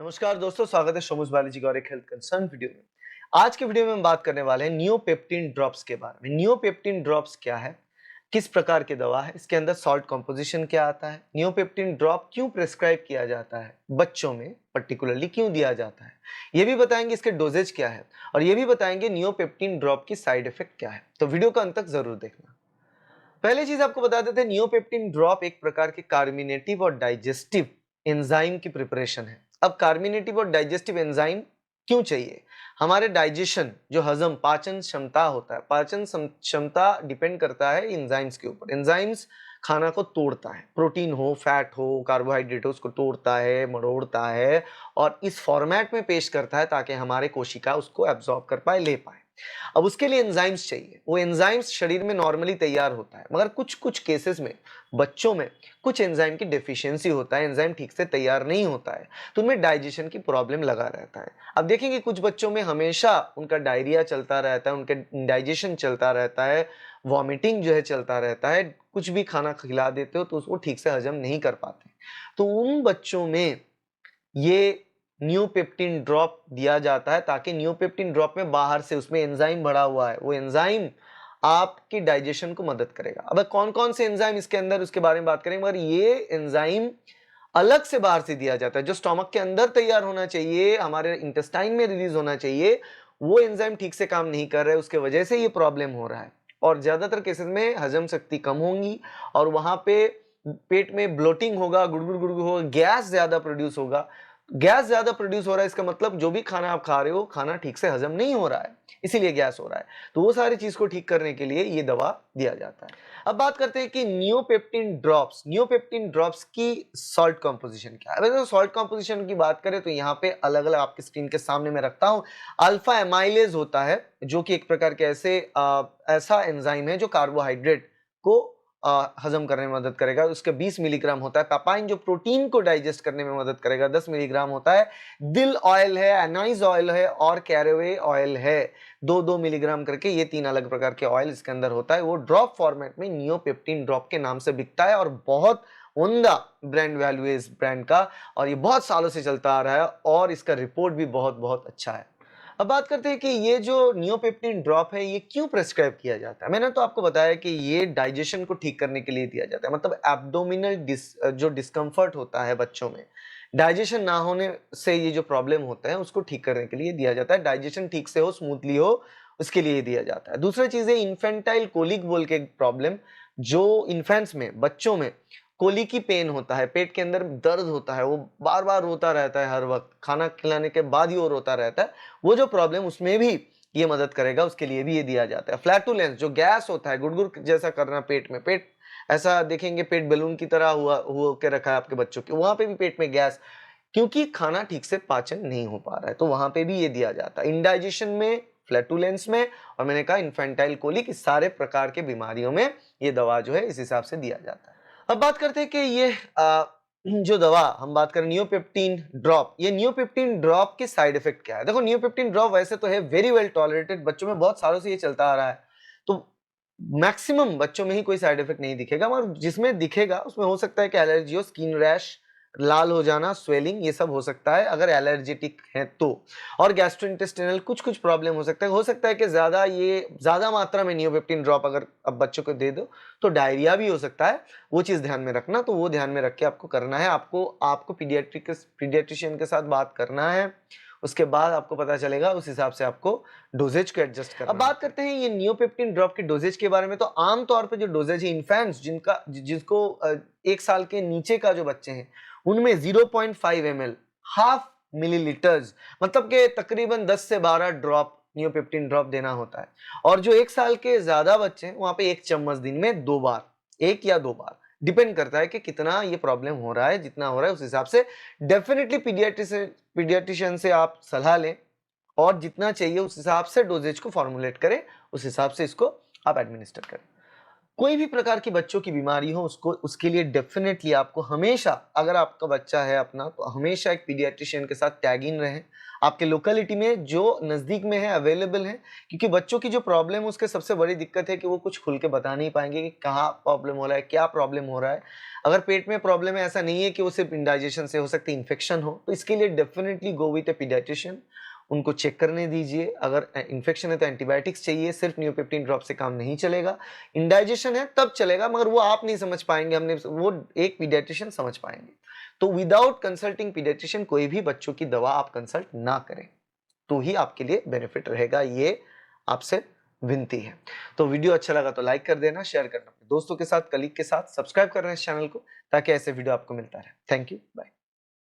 नमस्कार दोस्तों, स्वागत है शोमुस बालाजी का और एक हेल्थ कंसर्न वीडियो में। आज के वीडियो में हम बात करने वाले हैं नियोपेप्टिन ड्रॉप्स के बारे में। नियोपेप्टिन ड्रॉप्स क्या है, किस प्रकार की दवा है, इसके अंदर सॉल्ट कॉम्पोजिशन क्या आता है, नियोपेप्टिन ड्रॉप क्यों प्रेस्क्राइब किया जाता है, बच्चों में पर्टिकुलरली क्यों दिया जाता है, ये भी बताएंगे इसके डोजेज क्या है और ये भी बताएंगे नियोपेप्टिन ड्रॉप की साइड इफेक्ट क्या है। तो वीडियो को अंत तक जरूर देखना। पहले चीज आपको बता देते हैं, नियोपेप्टिन ड्रॉप एक प्रकार के कार्मिनेटिव और डाइजेस्टिव एंजाइम की प्रिपरेशन है। अब कार्मिनेटिव और डाइजेस्टिव एंजाइम क्यों चाहिए? हमारे डाइजेशन, जो हजम पाचन क्षमता होता है, क्षमता डिपेंड करता है एंजाइम्स के ऊपर। एंजाइम्स खाना को तोड़ता है, प्रोटीन हो, फैट हो, कार्बोहाइड्रेट हो, उसको तोड़ता है, मरोड़ता है और इस फॉर्मेट में पेश करता है ताकि हमारे कोशिका उसको एब्जॉर्ब कर पाए, ले पाए। अब उसके लिए एंजाइम्स चाहिए। वो एंजाइम्स शरीर में नॉर्मली तैयार होता है, मगर कुछ कुछ केसेस में बच्चों में कुछ एंजाइम की डेफिशिएंसी होता है, एंजाइम ठीक से तैयार नहीं होता है, तो उनमें डाइजेशन की प्रॉब्लम लगा रहता है। अब देखेंगे कुछ बच्चों में हमेशा उनका डायरिया चलता रहता है, उनके डाइजेशन चलता रहता है, वॉमिटिंग जो है चलता रहता है, कुछ भी खाना खिला देते हो तो उसको ठीक से हजम नहीं कर पाते। तो उन बच्चों में ये नियोपेप्टिन ड्रॉप दिया जाता है ताकि नियोपेप्टिन ड्रॉप में बाहर से उसमें एंजाइम भरा हुआ है, वो एंजाइम आपकी डाइजेशन को मदद करेगा। अब कौन कौन से एंजाइम इसके अंदर, उसके बारे में बात करेंगे, मगर ये एंजाइम अलग से बाहर से दिया जाता है। जो स्टोमक के अंदर तैयार होना चाहिए, हमारे इंटेस्टाइन में रिलीज होना चाहिए, वो एंजाइम ठीक से काम नहीं कर रहा है, उसके वजह से ये प्रॉब्लम हो रहा है। और ज्यादातर केसेस में हजम शक्ति कम होगी और वहां पे पेट में ब्लोटिंग होगा, गुड़गुड़ गुड़गुड़ होगा, गैस ज्यादा प्रोड्यूस होगा। गैस ज्यादा प्रोड्यूस हो रहा है, इसका मतलब जो भी खाना आप खा रहे हो, खाना ठीक से हजम नहीं हो रहा है, इसीलिए गैस हो रहा है। तो वो सारी चीज को ठीक करने के लिए ये दवा दिया जाता है। अब बात करते हैं कि नियोपेप्टिन ड्रॉप्स की सॉल्ट कॉम्पोजिशन क्या है। अगर सॉल्ट कॉम्पोजिशन की बात करें तो यहाँ पे अलग अलग आपके स्क्रीन के सामने मैं रखता हूँ। अल्फा एमाइलेज होता है, जो कि एक प्रकार के ऐसा एंजाइम है जो कार्बोहाइड्रेट को हजम करने में मदद करेगा, उसके 20 मिलीग्राम होता है। पेपाइन जो प्रोटीन को डाइजेस्ट करने में मदद करेगा, 10 मिलीग्राम होता है। दिल ऑयल है, एनाइज ऑयल है और कैरेवे ऑयल है, 2-2 मिलीग्राम करके, ये 3 अलग प्रकार के ऑयल इसके अंदर होता है। वो ड्रॉप फॉर्मेट में नियोपेप्टिन ड्रॉप के नाम से बिकता है और बहुत उम्दा ब्रांड वैल्यू है इस ब्रांड का, और ये बहुत सालों से चलता आ रहा है और इसका रिपोर्ट भी बहुत बहुत अच्छा है। अब बात करते हैं कि ये जो नियोपेप्टिन ड्रॉप है ये क्यों प्रेस्क्राइब किया जाता है। मैंने तो आपको बताया कि ये डाइजेशन को ठीक करने के लिए दिया जाता है, मतलब एब्डोमिनल जो डिस्कम्फर्ट होता है बच्चों में, डाइजेशन ना होने से ये जो प्रॉब्लम होता है उसको ठीक करने के लिए दिया जाता है। डाइजेशन ठीक से हो, स्मूथली हो, उसके लिए दिया जाता है। दूसरा चीज है इन्फेंटाइल कोलिक बोल के प्रॉब्लम, जो इन्फेंट्स में, बच्चों में कोलिक की पेन होता है, पेट के अंदर दर्द होता है, वो बार बार रोता रहता है, हर वक्त खाना खिलाने के बाद ही वो रोता रहता है, वो जो प्रॉब्लम, उसमें भी ये मदद करेगा, उसके लिए भी ये दिया जाता है। फ्लैटुलेंस, जो गैस होता है, गुड़गुड़ जैसा करना पेट में, पेट ऐसा देखेंगे पेट बैलून की तरह हुआ के रखा है आपके बच्चों के, वहां पे भी पेट में गैस, क्योंकि खाना ठीक से पाचन नहीं हो पा रहा है, तो वहां पे भी ये दिया जाता है। इंडाइजेशन में, फ्लैटुलेंस में, और मैंने कहा इन्फेंटाइल कोलिक, इस सारे प्रकार के बीमारियों में ये दवा जो है इस हिसाब से दिया जाता है। अब बात करते हैं कि ये जो दवा हम बात करें नियोपेप्टिन ड्रॉप, ये नियोपेप्टिन ड्रॉप के साइड इफेक्ट क्या है। देखो नियोपेप्टिन ड्रॉप वैसे तो है वेरी वेल टॉलरेटेड, बच्चों में बहुत सालों से ये चलता आ रहा है, तो मैक्सिमम बच्चों में ही कोई साइड इफेक्ट नहीं दिखेगा, मगर जिसमें दिखेगा उसमें हो सकता है कि एलर्जी हो, स्किन रैश, लाल हो जाना, स्वेलिंग, ये सब हो सकता है अगर एलर्जेटिक है तो। और गैस्ट्रोइंटेस्टिनल कुछ कुछ प्रॉब्लम हो सकता है कि ज्यादा मात्रा में नियोपेप्टिन ड्रॉप अगर अब बच्चों को दे दो तो डायरिया भी हो सकता है, वो चीज ध्यान में रखना। तो वो ध्यान में रख के आपको करना है, आपको पीडियाट्रिशियन के साथ बात करना है, उसके बाद आपको पता चलेगा, उस हिसाब से आपको डोजेज को एडजस्ट करना। अब बात करते हैं ये नियोपेप्टिन ड्रॉप के डोजेज के बारे में। तो आमतौर पे जो डोजेज है, इन्फेंट्स जिसको 1 साल के नीचे का जो बच्चे हैं, उनमें 0.5 ml, हाफ मिलीलीटर्स, मतलब के तकरीबन 10 से 12 ड्रॉप नियोपेप्टिन ड्रॉप देना होता है। और जो 1 साल के ज्यादा बच्चे हैं, वहां पे 1 चम्मच दिन में 2 बार, 1 या 2 बार, डिपेंड करता है कि कितना ये प्रॉब्लम हो रहा है। जितना हो रहा है उस हिसाब से डेफिनेटली पीडियाट्रिशियन से आप सलाह लें और जितना चाहिए उस हिसाब से डोजेज को फॉर्मुलेट करें, उस हिसाब से इसको आप एडमिनिस्टर करें। कोई भी प्रकार की बच्चों की बीमारी हो उसको उसके लिए डेफिनेटली आपको हमेशा, अगर आपका बच्चा है अपना, तो हमेशा एक पीडियाट्रिशियन के साथ टैग इन रहें। आपके लोकेलिटी में जो नज़दीक में है, अवेलेबल है, क्योंकि बच्चों की जो प्रॉब्लम है उसके सबसे बड़ी दिक्कत है कि वो कुछ खुल के बता नहीं पाएँगे कि कहाँ प्रॉब्लम हो रहा है, क्या प्रॉब्लम हो रहा है। अगर पेट में प्रॉब्लम है, ऐसा नहीं है कि वो सिर्फ़ इंडाइजेशन से हो सकती है, इन्फेक्शन हो, तो इसके लिए definitely go with a paediatrician. उनको चेक करने दीजिए। अगर इन्फेक्शन है तो एंटीबायोटिक्स चाहिए, सिर्फ़ नियोपेप्टिन ड्रॉप से काम नहीं चलेगा। इंडाइजेशन है तब चलेगा, मगर वो आप नहीं समझ पाएँगे, वो एक पीडियाट्रिशियन समझ पाएँगे। तो विदाउट कंसल्टिंग पीडियाट्रिशियन कोई भी बच्चों की दवा आप कंसल्ट ना करें, तो ही आपके लिए बेनिफिट रहेगा, ये आपसे विनती है। तो वीडियो अच्छा लगा तो लाइक कर देना, शेयर करना अपने दोस्तों के साथ, कलीग के साथ, सब्सक्राइब कर रहे हैं इस चैनल को, ताकि ऐसे वीडियो आपको मिलता रहे। Thank you, bye.